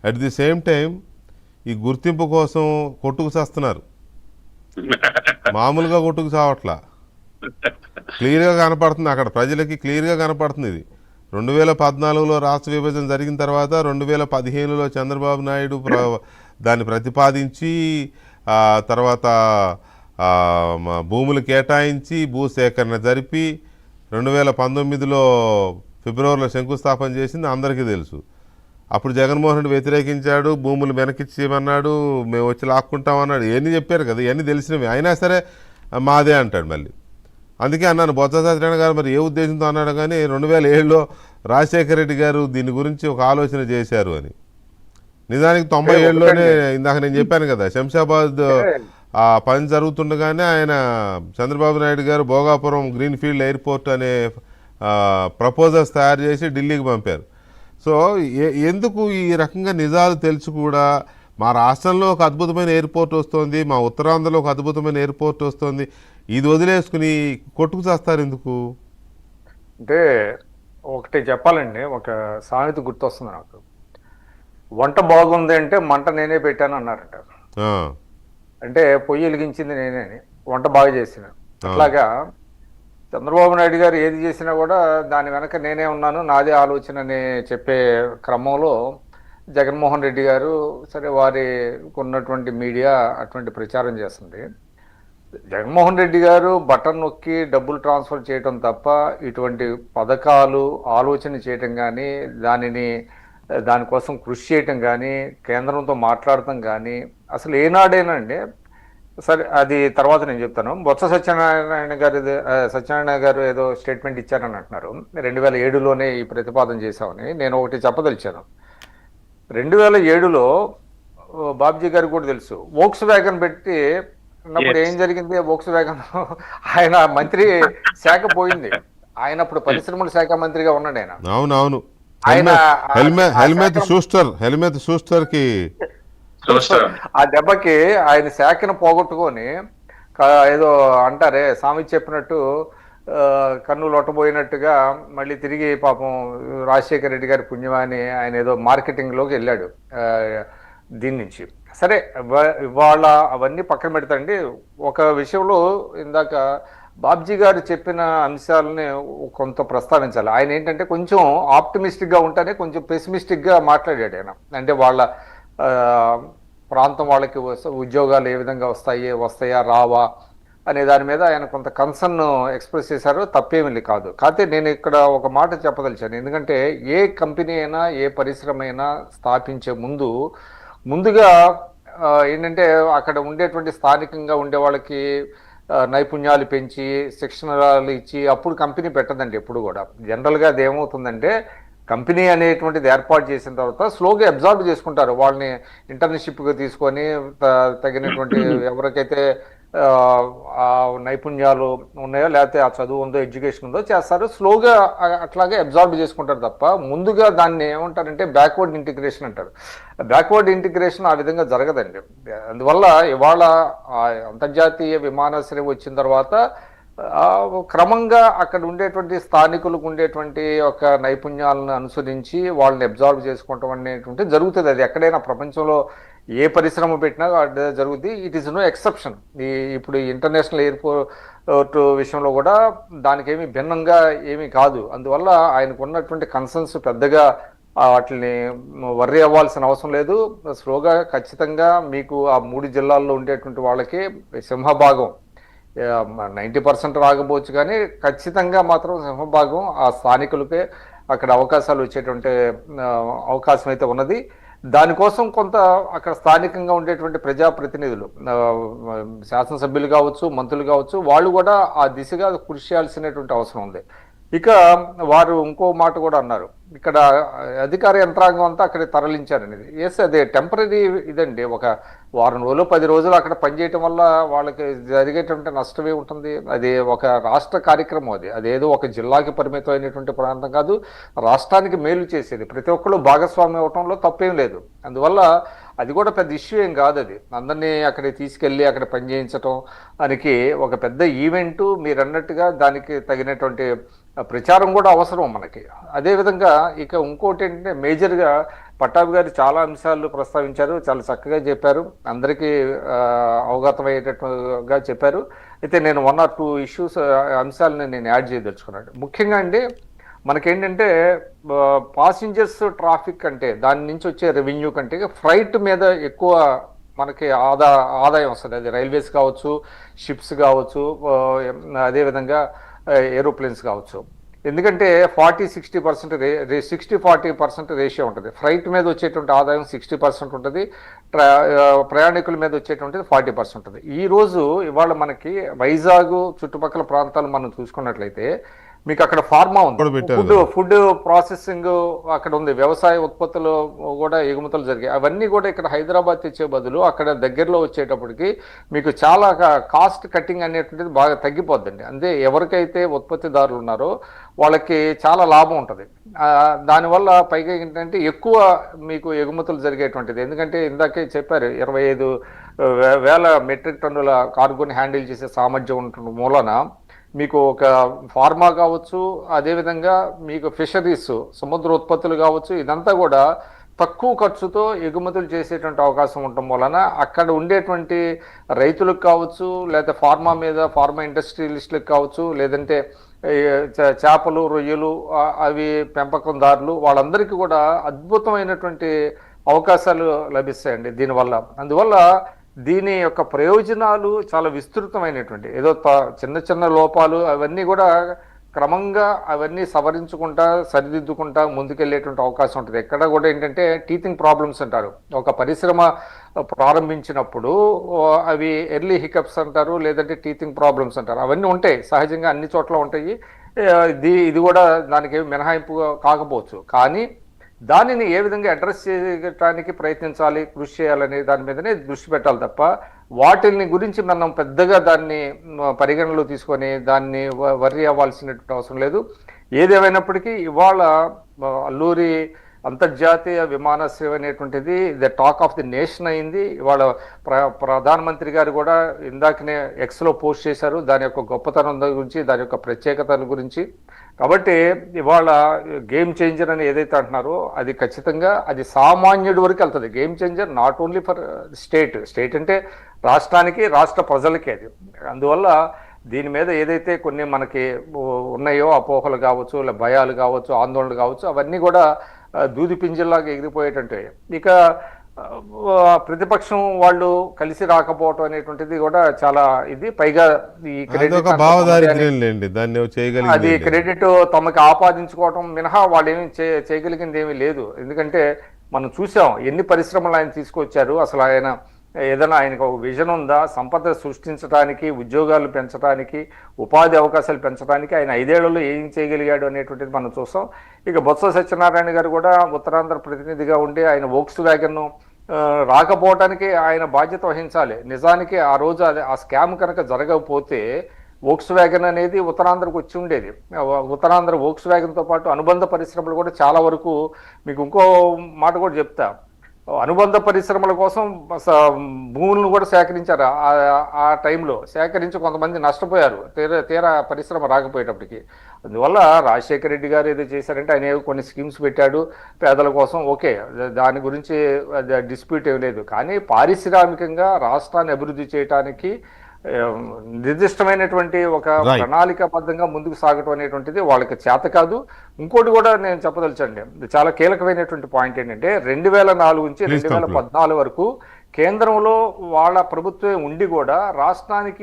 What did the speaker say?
At the same time ఈ గుర్తింపు కోసం కొట్టుకు చేస్తున్నారు. మామూలుగా కొట్టుకు చావట్లా, క్లియర్గా కనపడుతుంది అక్కడ ప్రజలకి, క్లియర్గా కనపడుతుంది. ఇది 2014లో రాష్ట్ర విభజన జరిగిన తర్వాత 2015లో చంద్రబాబు నాయుడు దాన్ని ప్రతిపాదించి తర్వాత భూములు కేటాయించి భూసేకరణ జరిపి 2019లో ఫిబ్రవరిలో శంకుస్థాపన చేసింది అందరికీ తెలుసు. అప్పుడు జగన్మోహన్ రెడ్డి వ్యతిరేకించాడు, భూములు వెనకిచ్చేయమన్నాడు, మేము వచ్చి లాక్కుంటామన్నాడు, ఇవన్నీ చెప్పారు కదా, ఇవన్నీ తెలిసినవి. అయినా సరే మాదే అంటాడు మళ్ళీ. అందుకే అన్నాను బొత్స సత్యనారాయణ గారు మరి ఏ ఉద్దేశంతో అన్నాడు కానీ 2007లో రాజశేఖర రెడ్డి గారు దీని గురించి ఒక ఆలోచన చేశారు అని. నిజానికి 97లోనే ఇందాక నేను చెప్పాను కదా, శంషాబాద్ ఆ పని జరుగుతుండగానే ఆయన చంద్రబాబు నాయుడు గారు భోగాపురం గ్రీన్ఫీల్డ్ ఎయిర్పోర్ట్ అనే ప్రపోజల్స్ తయారు చేసి ఢిల్లీకి పంపారు. సో ఎందుకు ఈ రకంగా నిజాలు తెలుసు కూడా మా రాష్ట్రంలో ఒక అద్భుతమైన ఎయిర్పోర్ట్ వస్తుంది, మా ఉత్తరాంధ్రలో ఒక అద్భుతమైన ఎయిర్పోర్ట్ వస్తుంది, ఇది వదిలేసుకుని కొట్టుకు చేస్తారు ఎందుకు? అంటే ఒకటి చెప్పాలండి, ఒక సామెత గుర్తొస్తుంది నాకు. వంట బాగుంది అంటే మంట నేనే పెట్టాను అన్నారట. అంటే పొయ్యి వెలిగించింది నేనే, వంట బాగా చేసిన. అట్లాగా చంద్రబాబు నాయుడు గారు ఏది చేసినా కూడా దాని వెనక నేనే ఉన్నాను, నాదే ఆలోచన అని చెప్పే క్రమంలో జగన్మోహన్ రెడ్డి గారు సరే వారి ఉన్నటువంటి మీడియా అటువంటి ప్రచారం చేస్తుంది. జగన్మోహన్ రెడ్డి గారు బటన్ నొక్కి డబ్బులు ట్రాన్స్ఫర్ చేయటం తప్ప ఇటువంటి పథకాలు ఆలోచన చేయటం కానీ, దానికోసం కృషి చేయటం కానీ, కేంద్రంతో మాట్లాడటం కానీ అసలు ఏనాడేనండి. సరే అది తర్వాత నేను చెప్తాను. బొత్స సత్యనారాయణ గారు ఏదో స్టేట్మెంట్ ఇచ్చారని అంటున్నారు, 2007లోనే ఈ ప్రతిపాదన చేశామని. నేను ఒకటి చెప్పదలిచాను. 2007లో బాబ్జీ గారికి కూడా తెలుసు, వోక్స్ వ్యాగన్ పెట్టి అన్నప్పుడు ఏం జరిగింది. వోక్స్ వ్యాగన్ ఆయన మంత్రి శాఖ పోయింది, ఆయన అప్పుడు పరిశ్రమల శాఖ మంత్రిగా ఉన్నాడు ఆయన. అవునవును, హెల్మెట్ షూస్టర్ కి ఆ దెబ్బకి ఆయన శాఖను పోగొట్టుకొని ఏదో అంటారే స్వామి చెప్పినట్టు కన్ను లొట్టబోయినట్టుగా మళ్ళీ తిరిగి పాపం రాజశేఖర రెడ్డి గారి పుణ్యమాని ఆయన ఏదో మార్కెటింగ్లోకి వెళ్ళాడు దీని నుంచి. సరే ఇవాళ అవన్నీ పక్కన పెడతాండి. ఒక విషయంలో ఇందాక బాబ్జీ గారు చెప్పిన అంశాలని కొంత ప్రస్తావించాలి. ఆయన ఏంటంటే కొంచెం ఆప్టిమిస్టిక్గా ఉంటానే కొంచెం పెసిమిస్టిక్గా మాట్లాడాడు ఆయన. అంటే వాళ్ళ ప్రాంతం వాళ్ళకి ఉద్యోగాలు ఏ విధంగా వస్తాయా రావా అనే దాని మీద ఆయన కొంత కన్సర్న్ ఎక్స్ప్రెస్ చేశారు, తప్పేమీ కాదు. కాకపోతే నేను ఇక్కడ ఒక మాట చెప్పదలిచాను. ఎందుకంటే ఏ కంపెనీ అయినా ఏ పరిశ్రమ అయినా స్థాపించే ముందుగా ఏంటంటే అక్కడ ఉండేటువంటి స్థానికంగా ఉండే వాళ్ళకి నైపుణ్యాలు పెంచి శిక్షణలు ఇచ్చి అప్పుడు కంపెనీ పెట్టదండి ఎప్పుడు కూడా. జనరల్గా అది ఏమవుతుందంటే కంపెనీ అనేటువంటిది ఏర్పాటు చేసిన తర్వాత స్లోగా అబ్జార్బ్ చేసుకుంటారు వాళ్ళని, ఇంటర్న్షిప్గా తీసుకొని తగినటువంటి ఎవరికైతే నైపుణ్యాలు ఉన్నాయో లేకపోతే ఆ చదువు ఉందో ఎడ్యుకేషన్ ఉందో చేస్తారు, స్లోగా అట్లాగే అబ్జార్బ్ చేసుకుంటారు తప్ప ముందుగా దాన్ని ఏమంటారంటే బ్యాక్వర్డ్ ఇంటిగ్రేషన్ అంటారు. బ్యాక్వర్డ్ ఇంటిగ్రేషన్ ఆ విధంగా జరగదండి. అందువల్ల ఇవాళ అంతర్జాతీయ విమానాశ్రయం వచ్చిన తర్వాత క్రమంగా అక్కడ ఉండేటువంటి స్థానికులకు ఉండేటువంటి ఒక నైపుణ్యాలను అనుసరించి వాళ్ళని అబ్జార్బ్ చేసుకోవటం అనేటువంటి జరుగుతుంది. అది ఎక్కడైనా ప్రపంచంలో ఏ పరిశ్రమ పెట్టినా జరుగుతుంది. It is no exception. ఇప్పుడు ఇంటర్నేషనల్ ఎయిర్పోర్ట్ విషయంలో కూడా దానికి ఏమీ భిన్నంగా ఏమీ కాదు. అందువల్ల ఆయనకు ఉన్నటువంటి కన్సర్న్స్ పెద్దగా వాటిని వర్రీ అవ్వాల్సిన అవసరం లేదు. స్లోగా ఖచ్చితంగా మీకు ఆ 3 జిల్లాల్లో ఉండేటువంటి వాళ్ళకి సింహభాగం 90% రాకపోవచ్చు కానీ ఖచ్చితంగా మాత్రం సింహభాగం ఆ స్థానికులకే అక్కడ అవకాశాలు వచ్చేటువంటి అవకాశం అయితే ఉన్నది. దానికోసం కొంత అక్కడ స్థానికంగా ఉండేటువంటి ప్రజాప్రతినిధులు, శాసనసభ్యులు కావచ్చు, మంత్రులు కావచ్చు, వాళ్ళు కూడా ఆ దిశగా కృషి చేయాల్సినటువంటి అవసరం ఉంది. ఇక వారు ఇంకో మాట కూడా అన్నారు, ఇక్కడ అధికార యంత్రాంగం అంతా అక్కడ తరలించారనేది. ఎస్, అదే టెంపరీ ఇదండి. ఒక వారం రోజులు 10 రోజులు అక్కడ పనిచేయటం వల్ల వాళ్ళకి జరిగేటువంటి నష్టమే ఉంటుంది. అది ఒక రాష్ట్ర కార్యక్రమం. అదేదో ఒక జిల్లాకి పరిమితం అయినటువంటి ప్రాంతం కాదు, రాష్ట్రానికి మేలు చేసేది. ప్రతి ఒక్కళ్ళు భాగస్వామ్యం అవటంలో తప్పేం లేదు. అందువల్ల అది కూడా పెద్ద ఇష్యూ ఏం కాదు. అది అందరినీ అక్కడికి తీసుకెళ్ళి అక్కడ పనిచేయించటం దానికి ఒక పెద్ద ఈవెంటు. మీరు అన్నట్టుగా దానికి తగినటువంటి ప్రచారం కూడా అవసరం మనకి. అదేవిధంగా ఇక ఇంకోటి ఏంటంటే మేజర్గా పట్టాభి గారు చాలా అంశాలు ప్రస్తావించారు, చాలా చక్కగా చెప్పారు, అందరికీ అవగతమయ్యేటట్టుగా చెప్పారు. అయితే నేను 1 or 2 ఇష్యూస్ అంశాలను నేను యాడ్ చేయదలుచుకున్నాను. ముఖ్యంగా అండి మనకేంటంటే పాసింజర్స్ ట్రాఫిక్ అంటే దాని నుంచి వచ్చే రెవెన్యూ కంటే ఫ్రైట్ మీద ఎక్కువ మనకి ఆదాయం వస్తుంది. అది రైల్వేస్ కావచ్చు, షిప్స్ కావచ్చు, అదేవిధంగా ఏరోప్లేన్స్ కావచ్చు. ఎందుకంటే 40-60% 60-40% రేషియో ఉంటుంది. ఫ్రైట్ మీద వచ్చేటువంటి ఆదాయం 60% ఉంటుంది, ప్రయాణికుల మీద వచ్చేటువంటిది 40% ఉంటుంది. ఇవాళ మనకి వైజాగ్ చుట్టుపక్కల ప్రాంతాలు మనం చూసుకున్నట్లయితే మీకు అక్కడ ఫార్మా ఉంది, ఫుడ్ ప్రాసెసింగ్ అక్కడ ఉంది, వ్యవసాయ ఉత్పత్తులు కూడా ఎగుమతులు జరిగాయి. అవన్నీ కూడా ఇక్కడ హైదరాబాద్ తెచ్చే బదులు అక్కడ దగ్గరలో వచ్చేటప్పటికి మీకు చాలా కాస్ట్ కటింగ్ అనేటువంటిది బాగా తగ్గిపోద్దండి. అంటే ఎవరికైతే ఉత్పత్తిదారులు ఉన్నారో వాళ్ళకి చాలా లాభం ఉంటుంది. దానివల్ల పైగా ఏంటంటే ఎక్కువ మీకు ఎగుమతులు జరిగేటువంటిది. ఎందుకంటే ఇందాకే చెప్పారు 25,000 మెట్రిక్ టన్నుల కార్గోని హ్యాండిల్ చేసే సామర్థ్యం ఉంటున్న మూలన మీకు ఒక ఫార్మా కావచ్చు, అదేవిధంగా మీకు ఫిషరీస్ సముద్ర ఉత్పత్తులు కావచ్చు, ఇదంతా కూడా తక్కువ ఖర్చుతో ఎగుమతులు చేసేటువంటి అవకాశం ఉండటం వలన అక్కడ ఉండేటువంటి రైతులకు కావచ్చు, లేదా ఫార్మా ఇండస్ట్రియలిస్టులకు కావచ్చు, లేదంటే చేపలు, రొయ్యలు అవి పెంపకందారులు వాళ్ళందరికీ కూడా అద్భుతమైనటువంటి అవకాశాలు లభిస్తాయండి దీనివల్ల. అందువల్ల దీని యొక్క ప్రయోజనాలు చాలా విస్తృతమైనటువంటి, ఏదో చిన్న చిన్న లోపాలు అవన్నీ కూడా క్రమంగా అవన్నీ సవరించుకుంటా సరిదిద్దుకుంటా ముందుకెళ్ళేటువంటి అవకాశం ఉంటుంది. ఎక్కడ కూడా ఏంటంటే టీచింగ్ ప్రాబ్లమ్స్ అంటారు. ఒక పరిశ్రమ ప్రారంభించినప్పుడు అవి ఎర్లీ హికప్స్ అంటారు, లేదంటే టీచింగ్ ప్రాబ్లమ్స్ అంటారు. అవన్నీ ఉంటాయి, సహజంగా అన్ని చోట్ల ఉంటాయి. ఇది కూడా దానికి మినహాయింపు కాకపోవచ్చు. కానీ దానిని ఏ విధంగా అడ్రస్ చేయడానికి ప్రయత్నించాలి, కృషి చేయాలనే దాని మీదనే దృష్టి పెట్టాలి తప్ప వాటిని గురించి మనం పెద్దగా దాన్ని పరిగణలో తీసుకొని దాన్ని వర్రీ అవ్వాల్సినటువంటి అవసరం లేదు. ఏదేమైనప్పటికీ ఇవాళ అల్లూరి అంతర్జాతీయ విమానాశ్రయం అనేటువంటిది the talk of the nation అయింది. ఇవాళ ప్రధానమంత్రి గారు కూడా ఇందాకనే ఎక్స్లో పోస్ట్ చేశారు దాని యొక్క గొప్పతనం గురించి, దాని యొక్క ప్రత్యేకతల గురించి. కాబట్టి ఇవాళ గేమ్ చేంజర్ అని ఏదైతే అంటున్నారో అది ఖచ్చితంగా అది సామాన్యుడి వరకు వెళ్తుంది. Game changer not only for state అంటే రాష్ట్రానికి, రాష్ట్ర ప్రజలకి అది. అందువల్ల దీని మీద ఏదైతే కొన్ని మనకి ఉన్నాయో అపోహలు కావచ్చు, భయాలు కావచ్చు, ఆందోళనలు కావచ్చు, అవన్నీ కూడా దూది పింజల్లాగా ఎగిరిపోయేటట్టు. ఇక ప్రతిపక్షం వాళ్ళు కలిసి రాకపోవటం అనేటువంటిది కూడా చాలా ఇది. పైగా ఈ క్రెడిట్ అది క్రెడిట్ తమకి ఆపాదించుకోవటం మినహా వాళ్ళు ఏమి చేయగలిగింది ఏమీ లేదు. ఎందుకంటే మనం చూసాం ఎన్ని పరిశ్రమలు ఆయన తీసుకొచ్చారు. అసలు ఆయనకు ఒక విజన్ ఉందా? సంపద సృష్టించడానికి, ఉద్యోగాలు పెంచడానికి, ఉపాధి అవకాశాలు పెంచడానికి ఆయన 5 ఏళ్లలో ఏం చేయగలిగాడు అనేటువంటిది మనం చూస్తాం. ఇక బొత్స సత్యనారాయణ గారు కూడా ఉత్తరాంధ్ర ప్రతినిధిగా ఉండి ఆయన వోక్స్ వ్యాగన్ రాకపోవటానికి ఆయన బాధ్యత వహించాలి. నిజానికి ఆ రోజు ఆ స్కామ్ కనుక జరగకపోతే వోక్స్ వ్యాగన్ అనేది ఉత్తరాంధ్రకు వచ్చి ఉండేది. ఉత్తరాంధ్ర వోక్స్ వ్యాగన్తో పాటు అనుబంధ పరిశ్రమలు కూడా చాలా వరకు, మీకు ఇంకో మాట కూడా చెప్తా, అనుబంధ పరిశ్రమల కోసం భూములను కూడా సేకరించారు. ఆ టైంలో సేకరించి కొంతమంది నష్టపోయారు తీరా పరిశ్రమ రాకపోయేటప్పటికి. అందువల్ల రాజశేఖర రెడ్డి గారు ఏదో చేశారంటే ఆయన కొన్ని స్కీమ్స్ పెట్టాడు పేదల కోసం, ఓకే, దాని గురించి డిస్ప్యూట్ ఏం లేదు. కానీ పారిశ్రామికంగా రాష్ట్రాన్ని అభివృద్ధి చేయడానికి నిర్దిష్టమైనటువంటి ఒక ప్రణాళికాబద్ధంగా ముందుకు సాగటం అనేటువంటిది వాళ్ళకి చేత కాదు. ఇంకోటి కూడా నేను చెప్పదలుచండి, చాలా కీలకమైనటువంటి పాయింట్ ఏంటంటే 2004 నుంచి 2014 వరకు కేంద్రంలో వాళ్ళ ప్రభుత్వం ఉండి కూడా రాష్ట్రానికి